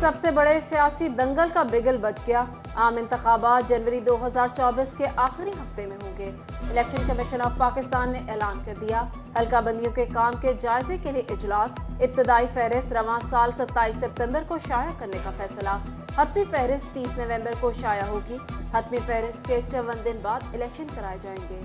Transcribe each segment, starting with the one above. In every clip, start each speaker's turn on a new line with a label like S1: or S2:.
S1: सबसे बड़े सियासी दंगल का बिगल बच गया। आम इंतखाबात जनवरी 2024 के आखिरी हफ्ते में होंगे। इलेक्शन कमीशन ऑफ पाकिस्तान ने ऐलान कर दिया। हल्का बंदियों के काम के जायजे के लिए इजलास। इब्तदाई फहरिस्त रवां साल 27 सितंबर को शाया करने का फैसला। हतमी फहरिस्त 30 नवंबर को शाया होगी। हतमी फहरिस्त के 54 दिन बाद इलेक्शन कराए जाएंगे।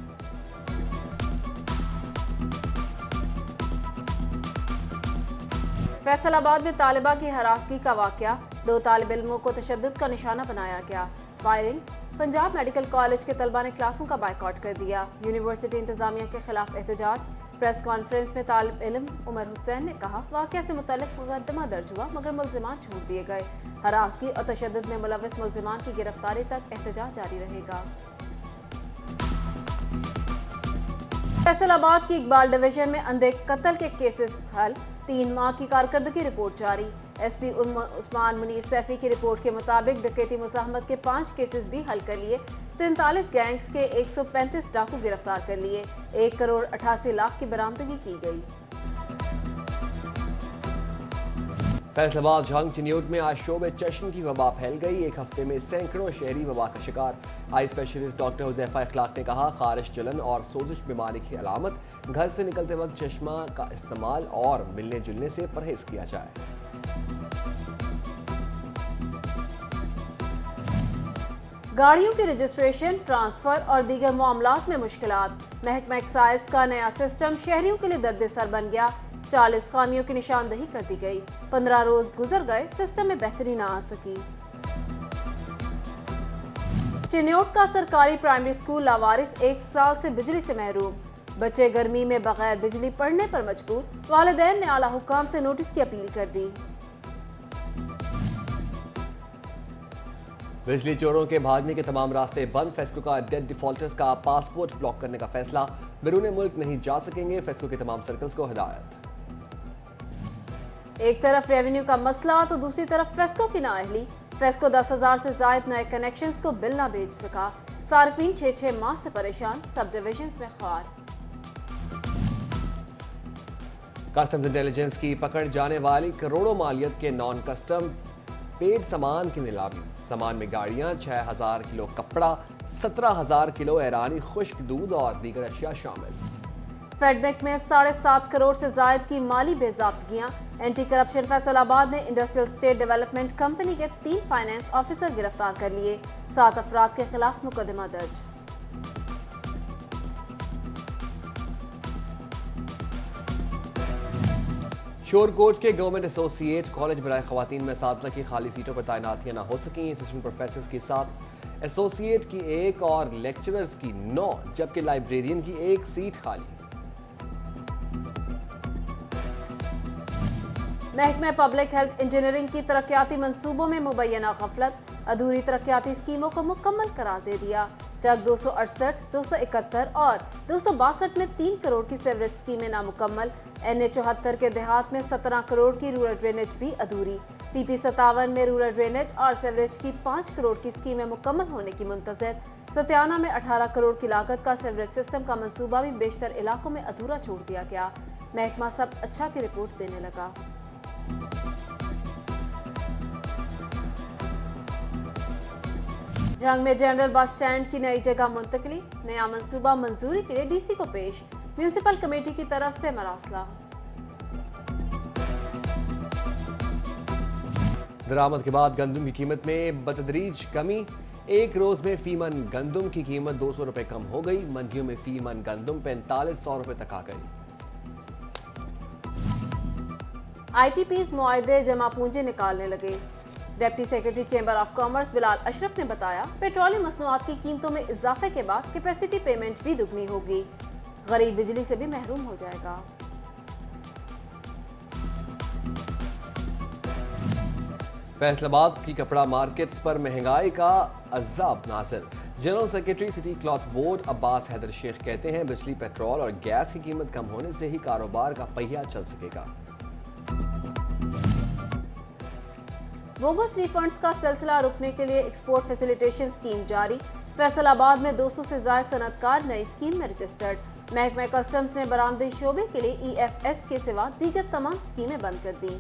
S1: फैसलाबाद में तालिबा की हरासगी का वाकया। 2 तालिब इल्मों को तशद्दुद का निशाना बनाया गया। फायरिंग। पंजाब मेडिकल कॉलेज के तलबा ने क्लासों का बायकॉट कर दिया। यूनिवर्सिटी इंतजामिया के खिलाफ एहतजाज। प्रेस कॉन्फ्रेंस में तालिब इल्म उमर हुसैन ने कहा, वाकया से मुतल्लिक मुकदमा दर्ज हुआ मगर मुल्जिमान छोड़ दिए गए। हरासगी और तशद्दुद में मुलव्वस मुल्जिमान की गिरफ्तारी तक एहतजाज जारी रहेगा। फैसलाबाद की इकबाल डिवीजन में अंधे कत्ल के केसेस हल। 3 माह की कारकर्दगी रिपोर्ट जारी। एसपी उस्मान मुनीर सैफी की रिपोर्ट के मुताबिक डकैती मुज़ाहमत के 5 केसेस भी हल कर लिए। 43 गैंग्स के 135 डाकू गिरफ्तार कर लिए। 1 करोड़ 88 लाख की बरामदगी की गई।
S2: फैसलाबाद झंग चिन्यूट में आज शोबे चश्म की वबा फैल गई। एक हफ्ते में सैकड़ों शहरी वबा का शिकार। आई स्पेशलिस्ट डॉक्टर हुज़ैफा इखलाक ने कहा, खारिश, जलन और सोजिश बीमारी की अलामत। घर से निकलते वक्त चश्मा का इस्तेमाल और मिलने जुलने से परहेज किया जाए।
S1: गाड़ियों की रजिस्ट्रेशन, ट्रांसफर और दीगर मामलात में मुश्किलात। महकमा एक्साइज का नया सिस्टम शहरियों के लिए दर्द-ए-सर बन गया। 40 खामियों की निशानदही कर दी गई। 15 रोज गुजर गए, सिस्टम में बेहतरी ना आ सकी। चिन्योट का सरकारी प्राइमरी स्कूल लावारिस 1 साल से बिजली से महरूम। बच्चे गर्मी में बगैर बिजली पढ़ने पर मजबूर। वालिदैन ने आला हुकाम से नोटिस की अपील कर दी।
S2: बिजली चोरों के भागने के तमाम रास्ते बंद। फेस्को का डेट डिफॉल्टर्स का पासपोर्ट ब्लॉक करने का फैसला। बैरून मुल्क नहीं जा सकेंगे। फेस्को के तमाम सर्कल्स को हिदायत।
S1: एक तरफ रेवेन्यू का मसला तो दूसरी तरफ फेस्को की नाअहली। फेस्को 10,000 से जायद नए कनेक्शंस को बिल ना भेज सका। सार्फिन 6 माह से परेशान। सब डिविजन्स में ख्वार।
S2: कस्टम्स इंटेलिजेंस की पकड़ जाने वाली करोड़ों मालियत के नॉन कस्टम पेड सामान की नीलामी। सामान में गाड़ियां, 6,000 किलो कपड़ा, 17,000 किलो ईरानी खुश्क दूध और दीगर अशिया शामिल।
S1: फेडबैंक में 7.5 करोड़ से जायद की माली बेज़ाब्तगियां। एंटी करप्शन फैसलाबाद ने इंडस्ट्रियल स्टेट डेवलपमेंट कंपनी के 3 फाइनेंस ऑफिसर गिरफ्तार कर लिए। 7 अफराद के खिलाफ मुकदमा दर्ज।
S2: शोरकोट के गवर्नमेंट एसोसिएट कॉलेज बराए खवातीन में सातला की खाली सीटों पर तैनातियां न हो सकी। असिस्टेंट प्रोफेसर्स की 7, एसोसिएट की 1 और लेक्चरर्स की 9, जबकि लाइब्रेरियन की 1 सीट खाली।
S1: महकमा पब्लिक हेल्थ इंजीनियरिंग की तरक्याती मंसूबों में मुबैना गफलत। अधूरी तरक्याती स्कीमों को मुकम्मल करार दे दिया। चक 268, 271 और 262 में 3 करोड़ की सीवरेज स्कीमें नामुकम्मल। NH 74 के देहात में 17 करोड़ की रूरल ड्रेनेज भी अधूरी। PP 57 में रूरल ड्रेनेज और सीवरेज की 5 करोड़ की स्कीमें मुकम्मल होने की मुंतज़र। सत्याना में 18 करोड़ की लागत का सीवरेज सिस्टम का मंसूबा भी बेशतर इलाकों में अधूरा छोड़ दिया गया। महकमा सब अच्छा की रिपोर्ट देने लगा। झंग में जनरल बस स्टैंड की नई जगह मुंतकली। नया मंसूबा मंजूरी के लिए DC को पेश। म्यूनिसिपल कमेटी की तरफ से मरासला।
S2: दरामद के बाद गंदम की कीमत में बतदरीज कमी। एक रोज में फी मन गंदम की कीमत 200 रुपए कम हो गई। मंडियों में फी मन गंदम 4500 रुपए तक आ गई।
S1: IPPs मुआहदे जमा पूंजी निकालने लगे। Deputy secretary chamber of commerce Bilal Ashraf ने बताया, पेट्रोलियम मसनूआत की कीमतों में इजाफे के बाद कैपेसिटी पेमेंट भी दुगनी होगी। गरीब बिजली से भी महरूम हो जाएगा।
S2: फैसलाबाद की कपड़ा मार्केट्स पर महंगाई का अज़ाब नाज़िल। General secretary city cloth board Abbas Haider Sheikh कहते हैं, बिजली, पेट्रोल और गैस की कीमत कम होने से ही कारोबार का पहिया चल सकेगा।
S1: बोगस रिफंड्स का सिलसिला रुकने के लिए एक्सपोर्ट फैसिलिटेशन स्कीम जारी। फैसलाबाद में 200 से ज्यादा सनतकार नई स्कीम में रजिस्टर्ड। महकमा कस्टम्स ने बरामदी शोबे के लिए EFS के सिवा दीगर तमाम स्कीमें बंद कर दी।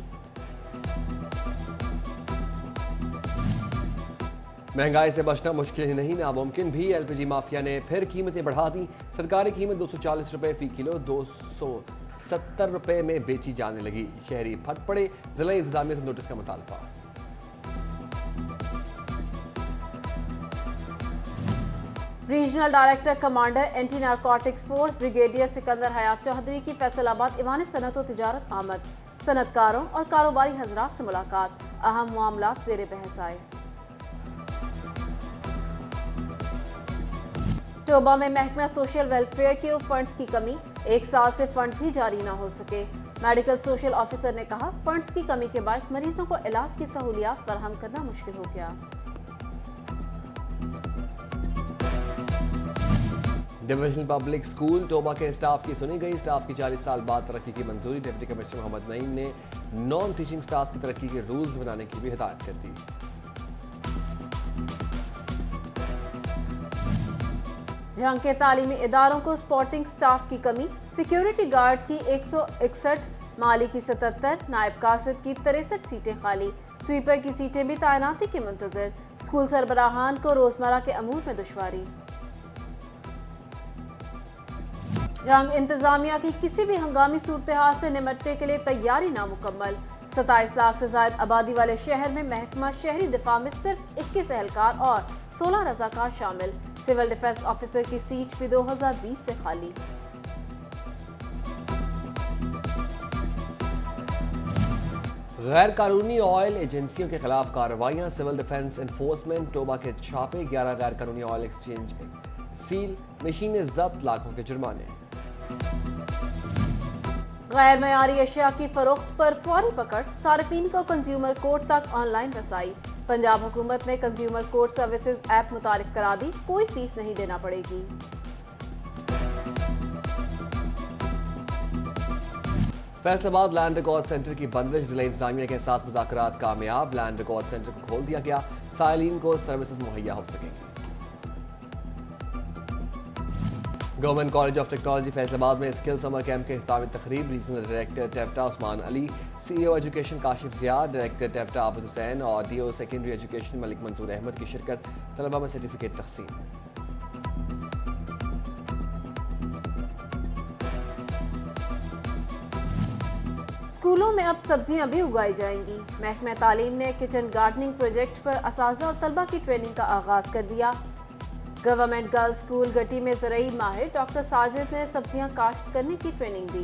S2: महंगाई से बचना मुश्किल ही नहीं नामुमकिन भी। एलपीजी माफिया ने फिर कीमतें बढ़ा दी। सरकारी कीमत 240 रुपए फी किलो 270 रुपए में बेची जाने लगी। शहरी फट पड़े। जिला इंतजामिया से नोटिस का मुतालबा।
S1: Regional director commander anti narcotics force brigadier Sikandar Hayat Chaudhry की फैसलाबाद ईवान सनत और तिजारत आमद। सनतकारों और कारोबारी हजरात से मुलाकात। अहम मामला जेर बहस आए। टोबा में महकमा सोशल वेलफेयर के फंड्स की कमी। 1 साल से फंड्स ही जारी न हो सके। मेडिकल सोशल ऑफिसर ने कहा, फंड्स की कमी के बायस मरीजों को इलाज की सहूलियात फराहम करना मुश्किल हो गया।
S2: डिविजनल पब्लिक स्कूल टोबा के स्टाफ की सुनी गई। स्टाफ की 40 साल बाद तरक्की की मंजूरी। डिप्टी कमिश्नर मोहम्मद नईम ने नॉन टीचिंग स्टाफ की तरक्की के रूल्स बनाने की भी हिदायत कर दी।
S1: जहां के तालीमी इदारों को स्पोर्टिंग स्टाफ की कमी। सिक्योरिटी गार्ड की 161, माली की 77, नायब कासिद की 63 सीटें खाली। स्वीपर की सीटें भी तैनाती के मुंतजर। स्कूल सरबराहान को रोजमर्रा के अमूर में दुश्वारी। जंग इंतजामिया की किसी भी हंगामी सूरत-ए-हाल से निमटने के लिए तैयारी नामुकम्मल। 27 लाख से ज्यादा आबादी वाले शहर में महकमा शहरी दिफा में सिर्फ 21 एहलकार और 16 रजाकार शामिल। सिविल डिफेंस ऑफिसर की सीट भी 2020 से खाली।
S2: गैर कानूनी ऑयल एजेंसियों के खिलाफ कार्रवाइयां। सिविल डिफेंस एनफोर्समेंट टोबा के छापे। 11 गैर कानूनी ऑयल एक्सचेंज सील। मशीनें जब्त। लाखों के जुर्माने।
S1: गैर मयारी अशिया की फरोख्त पर फौरी पकड़। सार्फिन को कंज्यूमर कोर्ट तक ऑनलाइन रसाई। पंजाब हुकूमत ने कंज्यूमर कोर्ट सर्विसेज ऐप मुतारिफ करा दी। कोई फीस नहीं देना पड़ेगी।
S2: फैसलाबाद लैंड रिकॉर्ड सेंटर की बंदिश। जिला इंतजामिया के साथ मुज़ाकरात कामयाब। लैंड रिकॉर्ड सेंटर को खोल दिया गया। साइलिन को सर्विसेज मुहैया हो सकेंगी। Government college of technology Faisalabad में स्किल समर कैंप के इख्तितामी तकरीब। रीजनल डायरेक्टर टेफ्टा Usman Ali, CEO education Kashif Zia, director टेफ्टा आबिद हुसैन और DO secondary education Malik Mansoor Ahmed की शिरकत। तलबा में सर्टिफिकेट तकसीम।
S1: स्कूलों में अब सब्जियां भी उगाई जाएंगी। महकमा तालीम ने किचन गार्डनिंग प्रोजेक्ट पर असातिज़ा और तलबा की ट्रेनिंग का आगाज कर दिया। गवर्नमेंट गर्ल्स स्कूल गटी में ज़रई माहिर डॉक्टर साजिद ने सब्जियां काश्त करने की ट्रेनिंग दी।